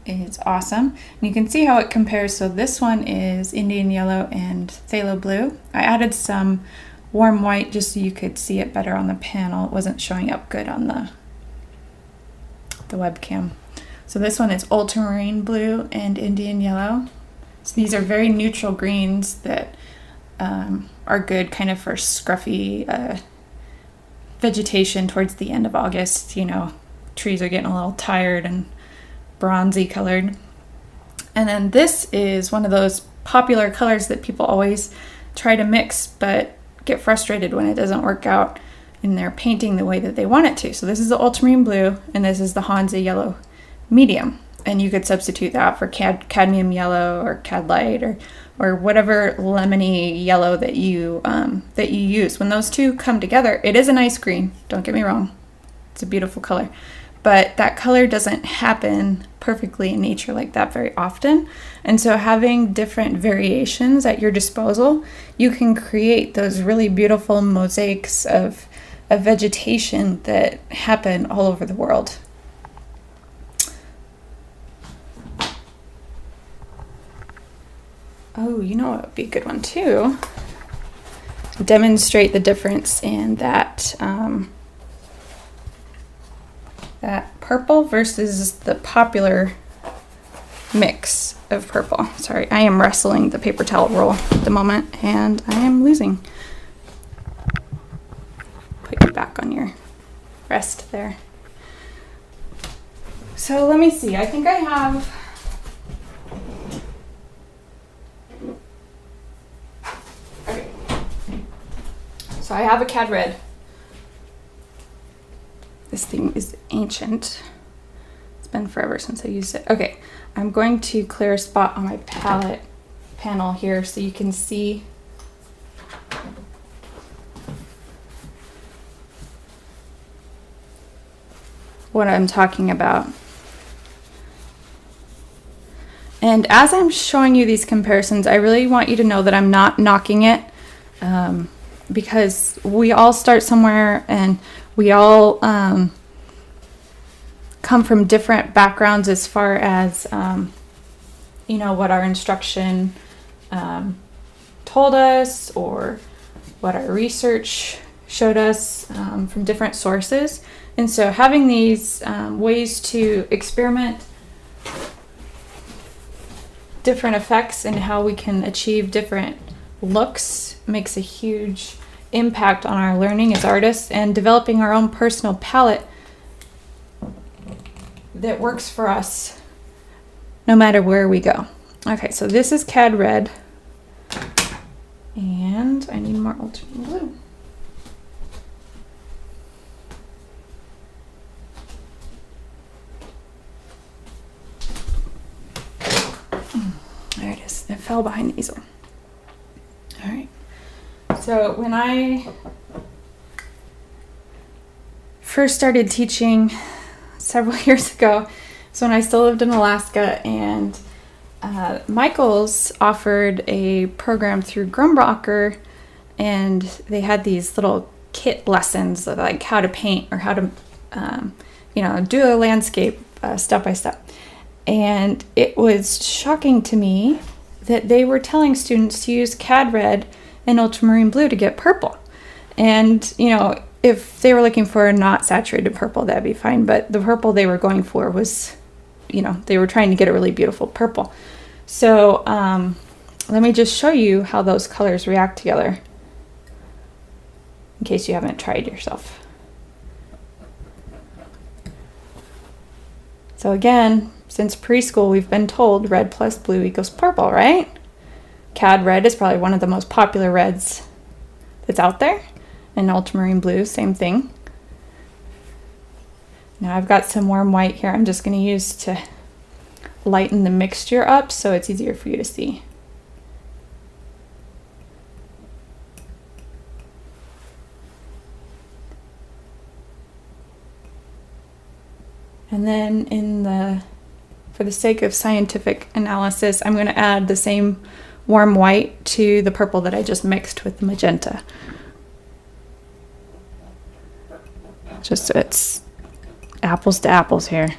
is awesome. And you can see how it compares. So this one is Indian yellow and phthalo blue. I added some warm white just so you could see it better on the panel. It wasn't showing up good on the webcam. So this one is Ultramarine blue and Indian yellow. So these are very neutral greens that are good kind of for scruffy vegetation towards the end of August. Trees are getting a little tired and bronzy colored. And then this is one of those popular colors that people always try to mix but get frustrated when it doesn't work out in their painting the way that they want it to. So this is the ultramarine blue, and this is the Hansa yellow medium. And you could substitute that for cadmium yellow or cad light or whatever lemony yellow that you use. When those two come together, it is a nice green. Don't get me wrong, it's a beautiful color, but that color doesn't happen perfectly in nature like that very often. And so having different variations at your disposal, you can create those really beautiful mosaics of vegetation that happen all over the world. Oh, you know what would be a good one too? Demonstrate the difference in that that purple versus the popular mix of purple. Sorry, I am wrestling the paper towel roll at the moment and I am losing. Put you back on your rest there. So let me see, I think I have So I have a cad red. This thing is ancient. It's been forever since I used it. Okay, I'm going to clear a spot on my palette panel here so you can see what I'm talking about. And as I'm showing you these comparisons, I really want you to know that I'm not knocking it. Because we all start somewhere and we all come from different backgrounds as far as, you know, what our instruction told us or what our research showed us from different sources. And so having these ways to experiment different effects and how we can achieve different looks makes a huge impact on our learning as artists and developing our own personal palette that works for us no matter where we go. Okay, so this is cad red and I need more ultramarine blue. There it is. It fell behind the easel. All right. So when I first started teaching several years ago, so when I still lived in Alaska, and Michaels offered a program through Grumbacher, and they had these little kit lessons of like how to paint or how to, you know, do a landscape step by step. And it was shocking to me that they were telling students to use cad red and ultramarine blue to get purple. And, you know, if they were looking for a not saturated purple, that'd be fine. But the purple they were going for was, you know, they were trying to get a really beautiful purple. So let me just show you how those colors react together in case you haven't tried yourself. So again, since preschool, we've been told red plus blue equals purple, right? Cad red is probably one of the most popular reds that's out there. And ultramarine blue, same thing. Now I've got some warm white here I'm just going to use to lighten the mixture up so it's easier for you to see. And then for the sake of scientific analysis, I'm going to add the same warm white to the purple that I just mixed with the magenta. Just so it's apples to apples here.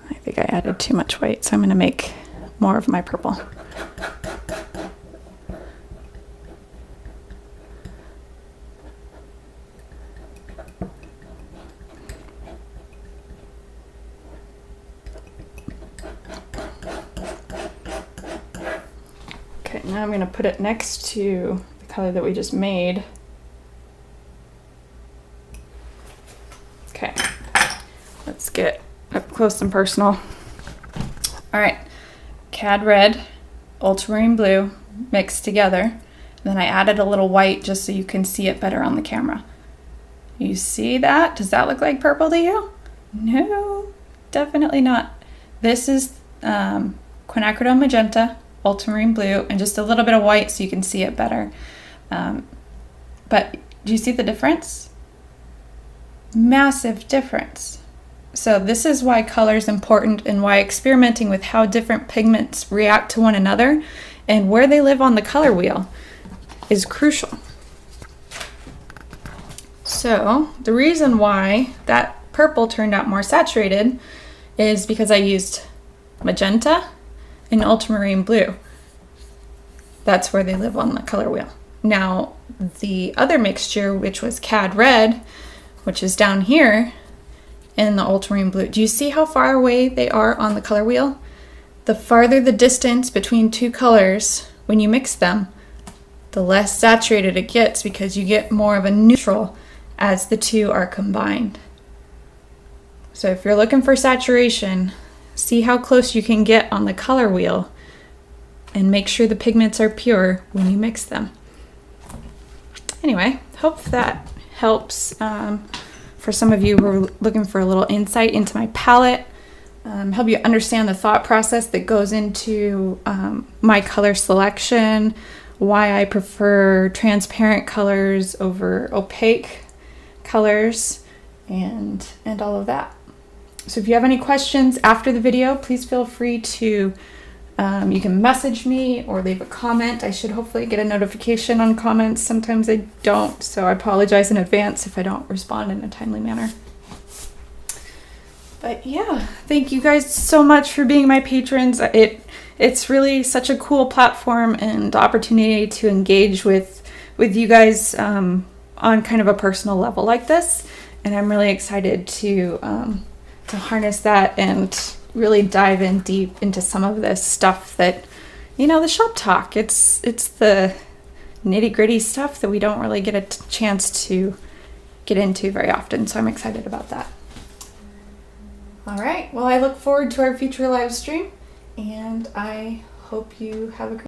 I think I added too much white, so I'm going to make more of my purple. Okay, now I'm going to put it next to the color that we just made. Okay, close and personal. All right, Cad Red, Ultramarine Blue mixed together. And then I added a little white just so you can see it better on the camera. You see that? Does that look like purple to you? No, definitely not. This is Quinacridone Magenta, Ultramarine Blue, and just a little bit of white so you can see it better. But do you see the difference? Massive difference. So this is why color is important and why experimenting with how different pigments react to one another and where they live on the color wheel is crucial. So the reason why that purple turned out more saturated is because I used magenta and ultramarine blue. That's where they live on the color wheel. Now, the other mixture, which was Cad Red, which is down here, and the ultramarine blue, do you see how far away they are on the color wheel? The farther the distance between two colors, when you mix them, the less saturated it gets because you get more of a neutral as the two are combined. So if you're looking for saturation, see how close you can get on the color wheel and make sure the pigments are pure when you mix them. Anyway, hope that helps for some of you who are looking for a little insight into my palette, help you understand the thought process that goes into my color selection, why I prefer transparent colors over opaque colors, and all of that. So if you have any questions after the video, please feel free to, you can message me or leave a comment. I should hopefully get a notification on comments. Sometimes I don't, so I apologize in advance if I don't respond in a timely manner. But yeah, thank you guys so much for being my patrons. It's really such a cool platform and opportunity to engage with you guys on kind of a personal level like this. And I'm really excited to harness that and really dive in deep into some of this stuff that, you know, the shop talk. It's the nitty-gritty stuff that we don't really get a chance to get into very often. So I'm excited about that. All right. Well, I look forward to our future live stream, and I hope you have a great